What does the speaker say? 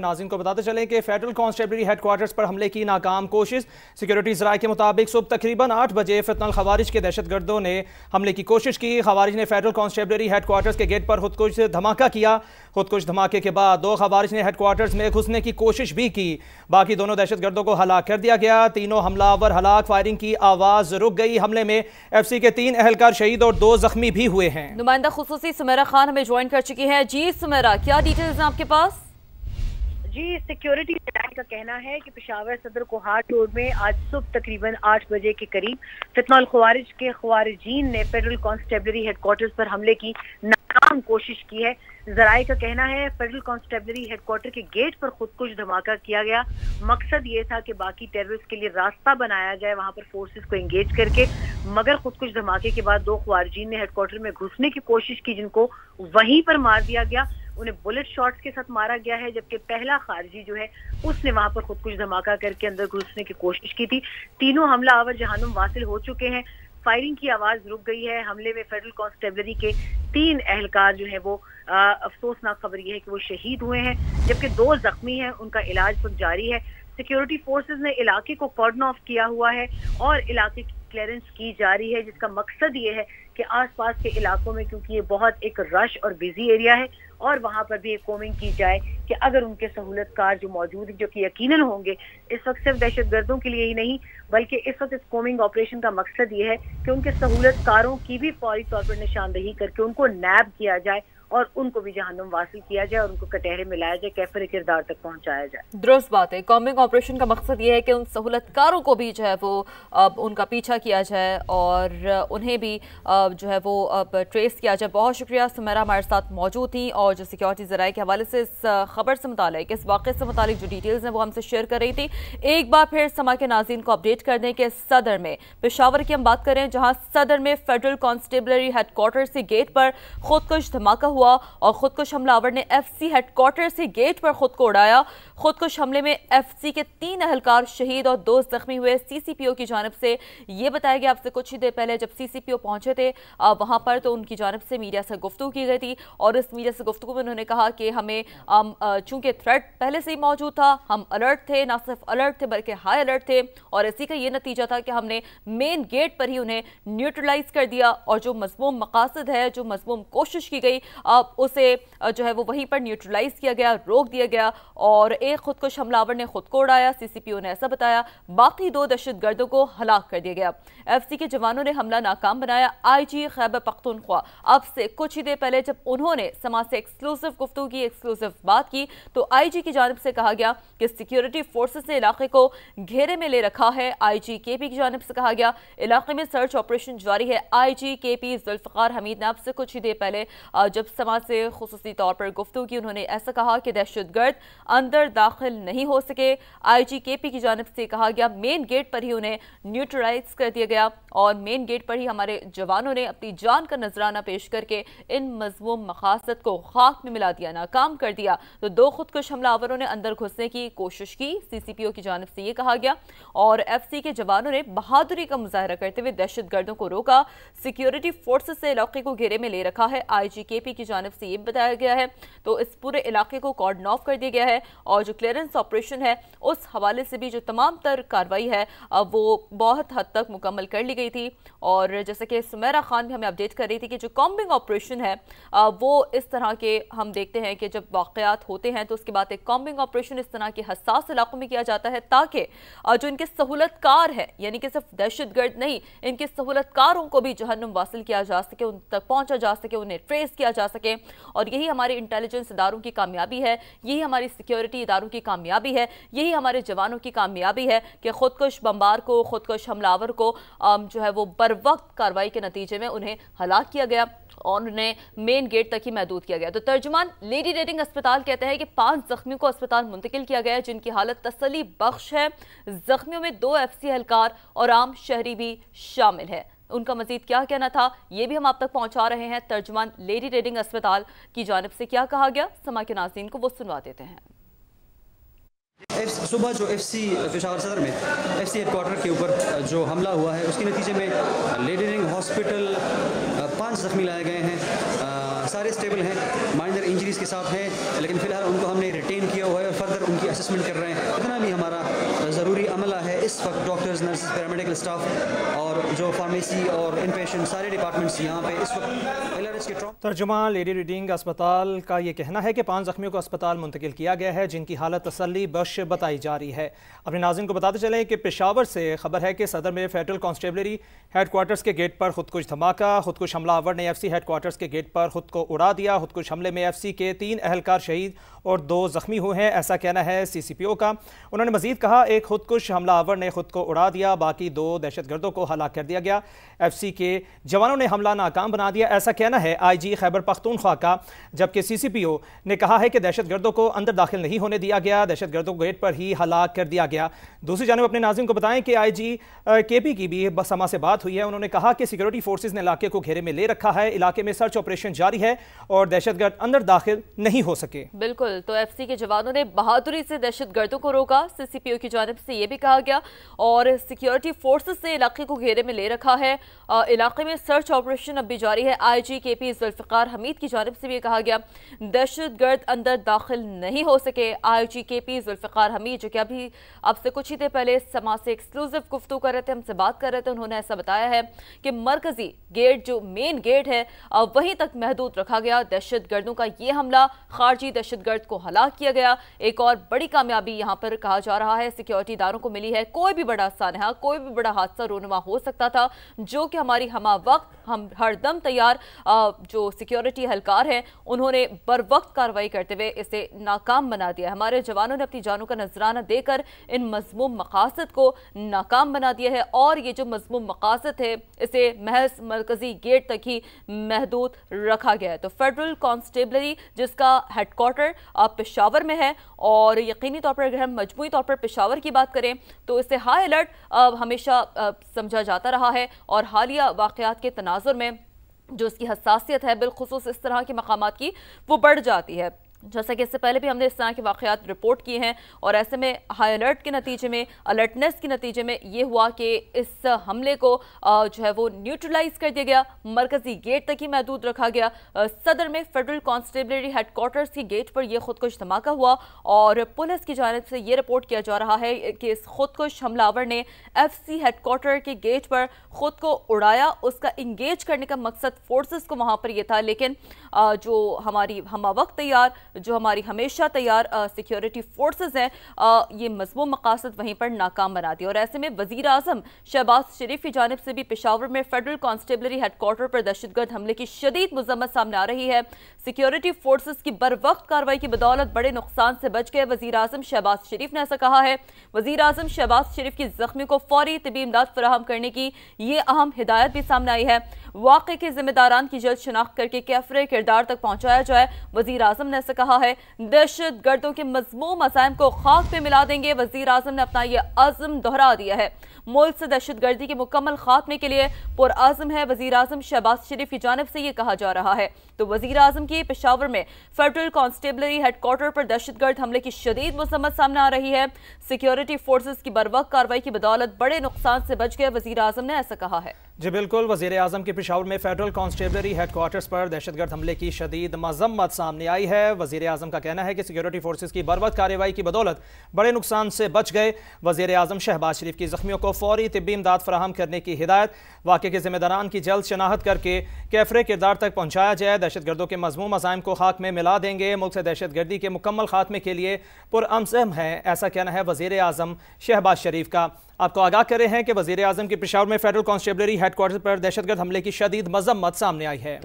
नाज़रीन को बताते चलें कि फेडरल कांस्टेबलरी हेडक्वार्टर्स पर हमले की नाकाम कोशिश। सिक्योरिटी ज़राए के मुताबिक सुबह तकरीबन 8 बजे फितनल खवारिज के दहशतगर्दों ने हमले की कोशिश की। खवारिज ने फेडरल कांस्टेबलरी हेडक्वार्टर्स के गेट पर खुदकुश धमाका किया। खुदकुश धमाके के बाद दो खवारिज ने हेडक्वार्टर्स में घुसने की कोशिश भी की। बाकी दोनों दहशतगर्दों को हलाक कर दिया गया। तीनों हमलावर हलाक। फायरिंग की आवाज़ रुक गई। हमले में FC के 3 एहलकार शहीद और 2 जख्मी भी हुए हैं। नुमाइंदा खुसूसी सुमेरा खान हमें ज्वाइन कर चुकी है। जी सुमेरा, क्या डिटेल्स हैं आपके पास? जी, सिक्योरिटी का कहना है कि पेशावर सदर कोहाट रोड में आज सुबह तकरीबन 8 बजे के करीब फितनल खवारिज के खवारिजीन ने फेडरल कांस्टेबलरी हेडक्वार्टर्स पर हमले की नाकाम कोशिश की है। जराए का कहना है फेडरल कांस्टेबलरी हेडक्वार्टर के गेट पर खुदकुश धमाका किया गया। मकसद ये था कि बाकी टेररिस्ट के लिए रास्ता बनाया जाए वहां पर फोर्सेस को एंगेज करके, मगर खुदकुश धमाके के बाद 2 खवारिजीन ने हेडक्वार्टर में घुसने की कोशिश की, जिनको वहीं पर मार दिया गया। उन्हें बुलेट शॉट्स के साथ मारा गया है, जबकि पहला खारजी जो है उसने वहां पर खुदकुश धमाका करके अंदर घुसने की कोशिश की थी। तीनों हमलावर जहानुम वासिल हो चुके हैं। फायरिंग की आवाज रुक गई है। हमले में फेडरल कांस्टेबलरी के 3 एहलकार जो है वो अफसोसनाक खबर यह है कि वो शहीद हुए हैं, जबकि 2 जख्मी हैं। उनका इलाज तो जारी है। सिक्योरिटी फोर्सेस ने इलाके को कॉर्डन ऑफ किया हुआ है और इलाके की क्लियरेंस की जा रही है, जिसका मकसद ये है कि आसपास के इलाकों में, क्योंकि ये बहुत एक रश और बिजी एरिया है, और वहां पर भी एक कोमिंग की जाए कि अगर उनके सहूलतकार जो मौजूद हैं, जो कि यकीनन होंगे, इस वक्त सिर्फ दहशतगर्दों के लिए ही नहीं बल्कि इस वक्त इस कोमिंग ऑपरेशन का मकसद ये है कि उनके सहूलतकारों की भी फौरी तौर पर निशानदही करके उनको नैब किया जाए और उनको भी जहन्नुम वासिल किया जाए और उनको कटहरे में लाया जाए, कैफर किरदार तक पहुंचाया जाए। दुरुस्त बात है। कॉम्बिंग ऑपरेशन का मकसद ये है कि उन सहूलतकारों को भी जो है वो उनका पीछा किया जाए और उन्हें भी जो है वो ट्रेस किया जाए। बहुत शुक्रिया, सुमेरा हमारे साथ मौजूद थी और जो सिक्योरिटी ज़राए के हवाले से इस खबर से मुतालिक, इस वाक़े से मुतालिक जो डिटेल्स हैं वो हमसे शेयर कर रही थी। एक बार फिर समा के नाज़रीन को अपडेट कर दें कि सदर में, पेशावर की हम बात करें, जहाँ सदर में फेडरल कांस्टेबलरी हेडक्वार्टर से गेट पर खुदकुश धमाका हुआ और खुदकुश हमलावर ने FC हेडक्वार्टर से गेट पर खुद को उड़ाया। खुदकुश हमले में FC के 3 एहलकार शहीद और 2 जख्मी हुए। CCPO की जानिब से ये बताया गया आपसे कुछ ही देर पहले जब CCPO पहुंचे थे वहां पर, तो उनकी जानिब से मीडिया से गुफ्तगू की गई थी और इस मीडिया से गुफ्तगू में उन्होंने कहा कि हमें चूंकि थ्रेट पहले से ही मौजूद था, हम अलर्ट थे, ना सिर्फ अलर्ट थे बल्कि हाई अलर्ट थे और इसी का ये नतीजा था कि हमने मेन गेट पर ही उन्हें न्यूट्रलाइज कर दिया और जो मज़मूम मकासद है, जो मज़मूम कोशिश की गई उसे जो है वो वहीं पर न्यूट्रलाइज किया गया, रोक दिया गया और एक खुदकुश हमलावर ने खुद को उड़ाया। CCPO ने ऐसा बताया। बाकी 2 दहशतगर्दों को हलाक कर दिया गया। FC के जवानों ने हमला नाकाम बनाया। IG खैबर पख्तूनख्वा अब से कुछ ही देर पहले जब उन्होंने समाज से एक्सक्लूसिव गुफ्तगू की, एक्सक्लूसिव बात की, तो IG की जानिब से कहा गया कि सिक्योरिटी फोर्सेस ने इलाके को घेरे में ले रखा है। IG KP की जानिब से कहा गया इलाके में सर्च ऑपरेशन जारी है। IG KP जुल्फ़िकार हमीद ने अब से कुछ ही देर पहले जब समाज से खुसूसी तौर पर गुफ्तगू की, उन्होंने ऐसा कहा कि दहशतगर्द अंदर दाखिल नहीं हो सके। IG KP की जानिब से कहा गया मेन गेट पर ही उन्हें न्यूट्रलाइज कर दिया गया और मेन गेट पर ही हमारे जवानों ने अपनी जान का नजराना पेश करके इन मज़मूम मकासद को खाक में मिला दिया, नाकाम कर दिया। तो 2 खुदकुश हमलावरों ने अंदर घुसने की कोशिश की, CCPO की जानिब से ये कहा गया और FC के जवानों ने बहादुरी का मुजाहरा करते हुए दहशतगर्दों को रोका। सिक्योरिटी फोर्सेस से इलाके को घेरे में ले रखा है। IG KP की जानिब से ये बताया गया है। तो इस पूरे इलाके को कॉर्डन ऑफ कर दिया गया है और जो क्लियरेंस ऑपरेशन है उस हवाले से भी जो तमाम तर कार्रवाई है वो बहुत हद तक मुकम्मल कर ली गई थी। और जैसे कि सुमेरा खान भी हमें अपडेट कर रही थी कि जो कॉम्बिंग ऑपरेशन है वो इस तरह के हम देखते हैं कि जब वाक़यात होते हैं तो उसके बाद एक कॉम्बिंग ऑपरेशन इस तरह के हसास इलाकों में किया जाता है ताकि जो इनके सहूलतकार है, यानी कि सिर्फ दहशतगर्द नहीं, इनके सहूलतकारों को भी जहन्नुम वासिल किया जा सके, उन तक पहुंचा जा सके, उन्हें ट्रेस किया जा सके। और यही हमारे इंटेलिजेंस इदारों की कामयाबी है, यही हमारी सिक्योरिटी इदारों की कामयाबी है, यही हमारे जवानों की कामयाबी है कि खुदकुश बमबार को, खुदकुश हमलावर को जो है वो बर वक्त कार्रवाई के नतीजे में उन्हें हलाक किया गया और उन्हें मेन गेट तक ही महदूद किया गया। तो तर्जुमान लेडी रेडिंग अस्पताल कहते हैं कि 5 जख्मियों को अस्पताल मुंतकिल किया गया है जिनकी हालत तसल्ली बख्श है। जख्मियों में 2 FC एहलकार और आम शहरी भी शामिल है। उनका मजीद क्या कहना था ये भी हम आप तक पहुंचा रहे हैं। तर्जुमान लेडी रेडिंग अस्पताल की जानिब से क्या कहा गया, समा के नाज़रीन को वो सुनवा देते हैं। सुबह जो FC पेशावर सदर में FC हेडक्वार्टर के ऊपर जो हमला हुआ है उसके नतीजे में लेडी रेडिंग हॉस्पिटल 5 जख्मी लाए गए हैं। सारे स्टेबल हैं, माइनर इंजरीज के साथ हैं, लेकिन फ़िलहाल उनको हमने रिटेन किया हुआ है और फर्दर उनकी असेसमेंट कर रहे हैं। इतना भी हमारा ज़रूरी अमला है इस वक्त, डॉक्टर्स, नर्सेज, पैरामेडिकल स्टाफ और जो फार्मेसी और इन पेशेंट सारे डिपार्टमेंट्स यहाँ पे इस वक्त LRH के तर्जुमा लेडी रीडिंग अस्पताल का ये कहना है कि 5 जख्मियों को अस्पताल मुंतकिल किया गया है, जिनकी हालत तसल्ली बख्श बताई जा रही है। अपने नाज़रीन को बताते चलें कि पेशावर से खबर है कि सदर में फेडरल कॉन्स्टेबलरी हेडक्वार्टर्स के गेट पर खुदकुश धमाका। खुदकुश हमलावर ने FC हेडक्वार्टर्स के गेट पर खुद को उड़ा दिया। खुदकुश हमले में FC के 3 एहलकार शहीद और 2 जख्मी हुए हैं, ऐसा कहना है CCPO का। उन्होंने मजीद कहा, एक खुदकुश हमलावर ने खुद को उड़ा दिया, बाकी 2 दहशतगर्दों को हलाक कर दिया गया। FC के जवानों ने हमला नाकाम बना दिया, ऐसा कहना है IG खैबर पख्तूनख्वा का। जबकि CCPO ने कहा है कि दहशतगर्दों को अंदर दाखिल नहीं होने दिया गया, दहशतगर्दों को गेट पर ही हलाक कर दिया गया। दूसरी जानब अपने नाज़रीन को बताएं कि IG KP की भी समा से बात हुई है। उन्होंने कहा कि सिक्योरिटी फोर्सेज ने इलाके को घेरे में ले रखा है, इलाके में सर्च ऑपरेशन जारी है और दहशतगर्द अंदर दाखिल नहीं हो सके। बिल्कुल, तो FC के जवानों ने बहादुरी से दहशतगर्दों को रोका। CCPO की जानिब से ये भी कहा गया और सिक्योरिटी फोर्सेज ने इलाके को घेरे में ले रखा है, इलाके में सर्च ऑपरेशन अब भी जारी है। IG KP जुल्फ़िकार हमीद की जानिब से भी कहा गया दहशतगर्द अंदर दाखिल नहीं हो सके। IG KP जुल्फ़िकार हमीद जो कि अभी आपसे कुछ ही देर पहले समा से एक्सक्लूसिव गुफ्तगू कर रहे थे, हमसे बात कर रहे थे, उन्होंने ऐसा बताया है कि मरकजी गेट जो मेन गेट है वहीं तक महदूद रखा गया। दहशतगर्दों का ये हमला, खारजी दहशतगर्द को हलाक किया गया। एक और बड़ी कामयाबी यहाँ पर कहा जा रहा है सिक्योरिटी इदारों को मिली है। कोई भी बड़ा सानहा, कोई भी बड़ा हादसा रोनुमा हो सकता था, जो कि हमारी हमा वक्त हम हरदम तैयार जो सिक्योरिटी एहलकार हैं उन्होंने बर वक्त कार्रवाई करते हुए इसे नाकाम बना दिया। हमारे जवानों ने अपनी जानों का नजराना देकर इन मजमूम मकासद को नाकाम बना दिया है और ये जो मजमूम मकासद है इसे महज मरकजी गेट तक ही महदूद रखा गया है। तो फेडरल कॉन्स्टेबलरी जिसका हेडक्वार्टर पेशावर में है और यकीनी तौर पर अगर हम मजमूई तौर पर पेशावर की बात करें तो इसे हाई अलर्ट हमेशा समझा जाता रहा है और हालिया वाक़यात के तनाजुर में जो इसकी हसासियत है बिलखुसूस इस तरह के मकामात की वो बढ़ जाती है। जैसा कि इससे पहले भी हमने इस तरह के वाक़यात रिपोर्ट किए हैं और ऐसे में हाई अलर्ट के नतीजे में, अलर्टनेस के नतीजे में ये हुआ कि इस हमले को जो है वो न्यूट्रलाइज कर दिया गया, मरकजी गेट तक ही महदूद रखा गया। सदर में फेडरल कॉन्स्टेबलरी हेडक्वार्टर्स के गेट पर यह खुदकुश धमाका हुआ और पुलिस की जानिब से ये रिपोर्ट किया जा रहा है कि इस खुदकुश हमलावर ने FC हेडक्वार्टर के गेट पर खुद को उड़ाया। उसका इंगेज करने का मकसद फोर्सेस को वहाँ पर यह था, लेकिन जो हमारी हमा वक्त तैयार, जो हमारी हमेशा तैयार सिक्योरिटी फोर्सेस हैं, ये मजमूम मकासद वहीं पर नाकाम बना दिया। और ऐसे में वजीर आजम शहबाज शरीफ की जानिब से भी पेशावर में फेडरल कॉन्स्टेबलरी हेडक्वार्टर पर दहशतगर्द हमले की शदीद मजम्मत सामने आ रही है। सिक्योरिटी फोर्सेस की बर वक्त कार्रवाई की बदौलत बड़े नुकसान से बच गए। वजीर आजम शहबाज शरीफ ने ऐसा कहा है। वजीर आजम शहबाज शरीफ की जख्मी को फौरी तिबी इमदाद फराहम करने की ये अहम हिदायत भी सामने आई है। वाक़े के जिम्मेदारान की जल्द शनाख्त करके कैफरे किरदार तक पहुंचाया जाए। वजीर आजम ने ऐसा कहा है। दहशत गर्दों के मजमूम अज़ाइम को खाक पे मिला देंगे। वजीर आजम ने अपना यह अज़्म दोहरा दिया है। मुल्क से दहशत गर्दी के मुकम्मल खात्मे के लिए पुरआज़म है। वजीर आजम शहबाज शरीफ की जानिब से यह कहा जा रहा है। तो वजीर आजम की पेशावर में फेडरल कॉन्स्टेबलरी हेडक्वार्टर पर दहशतगर्द हमले की शदीद मजम्मत सामने आ रही है। सिक्योरिटी फोर्सेस की बरवक्त कार्रवाई की बदौलत बड़े नुकसान से बच गए। वजीर आजम ने ऐसा कहा है। जी बिल्कुल, वजीर आजम के पेशावर में फेडरल कॉन्स्टेबलरी हेडक्वार्टर्स पर दहशतगर्द हमले की शदीद मजम्मत सामने आई है। वजीर आजम का कहना है कि सिक्योरिटी फोर्सेस की बरवक्त कार्रवाई की बदौलत बड़े नुकसान से बच गए। वजीर आजम शहबाज शरीफ की जख्मियों को फौरी तिब्बी इमदाद फराहम करने की हिदायत। वाक़े के जिम्मेदारान की जल्द शनाख्त करके कैफरे किरदार तक पहुँचाया जाए। दहशतगर्दों के मजमूम अज़ाइम को खाक में मिला देंगे। मुल्क से दहशतगर्दी के मुकम्मल खात्मे के लिए पुरअज़म है, ऐसा कहना है वजीर आजम शहबाज शरीफ का। आपको आगाह कर रहे हैं कि वजीर आजम के पेशावर में फेडरल कॉन्स्टेबलरी हेडक्वार्टर पर दहशतगर्द हमले की शदीद मजम्मत सामने आई है।